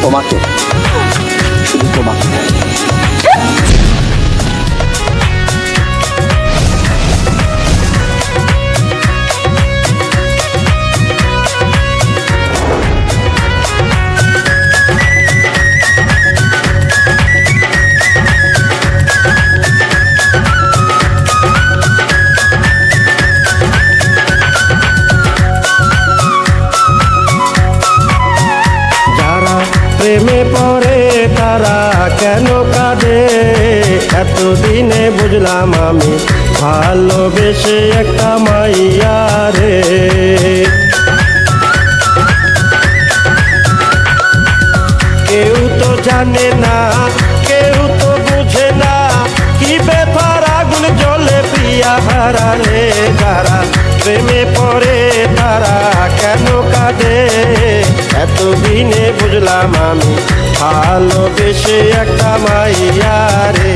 তোমাকে, শুধু তোমাকে। প্রেমে পড়ে তারা কেন কাঁদে, এতদিনে বুঝলাম আমি ভালোবেসে একটা মাইয়া রে। কেউ তো জানে না, কেউ তো বুঝে না, কি ব্যথার আগুন জ্বলে প্রিয়া হারালে। যারা প্রেমে পড়ে তারা কেন কাঁদে, এতদিনে বুঝলাম আমি ভালোবেসে একটা মাইয়া রে।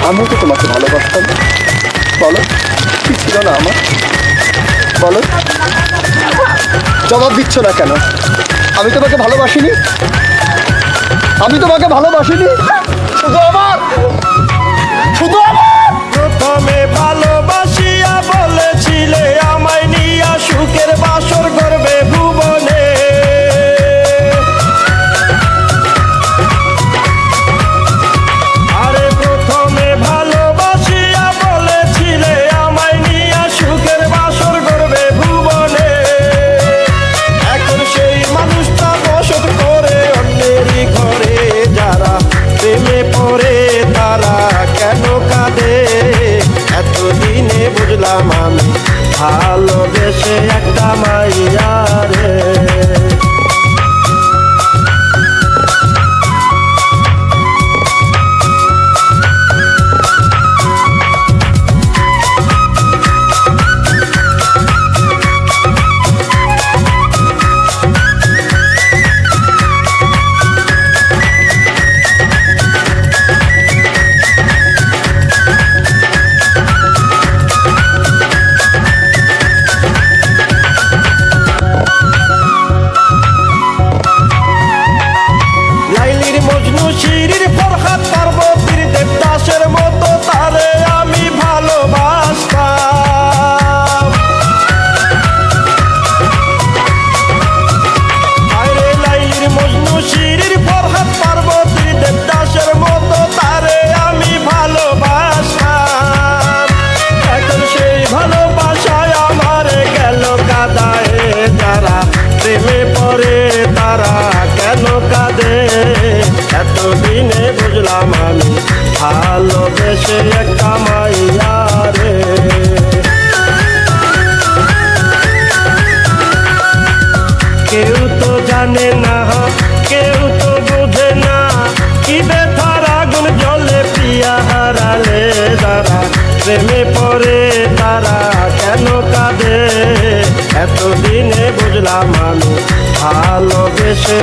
আমিও তো তোমাকে ভালোবাসতাম, বলো কি ছিল না আমার, বলো। জবাব দিচ্ছ না কেন? আমি তোমাকে ভালোবাসিনি, আমি তোমাকে ভালোবাসিনি। শুধু আমার, শুধু আমার। প্রথমে ভালোবাসিয়া বলেছিলে আমায় নিয়া সুখের বাসর করবে ভুবনে। আরে প্রথমে ভালোবাসিয়া বলেছিলে আমায় নিয়া সুখের বাসর করবে ভুবনে। এখন সেই মানুষটা বসত করে অন্যেরই ঘরে। যারা প্রেমে পড়ে তারা কেন কাঁদে, এতদিনে বুঝলাম আমি ভালোবেসে একটা মাইয়া রে। শিরির ফরহাদ পার্বতীর দেবদাসের মতো তারে আমি ভালোবাসতাম। আরে লাইলির মজনু শিরির ফরহাদ পার্বতীর দেবদাসের মতো তারে আমি ভালোবাসতাম। এখন সেই ভালোবাসায় আমার গেল কাদায়। যারা প্রেমে পড়ে তারা কেন কাঁদে, এতদিনে বুঝলাম আমি ভালোবেসে একটা মাইয়া রে। কেউ তো জানে না, কেউ তো বুঝে না, কি ব্যথার আগুন জ্বলে প্রিয়া হারালে। যারা প্রেমে পড়ে তারা কেন কাঁদে, এতদিনে বুঝলাম আমি ভালোবেসে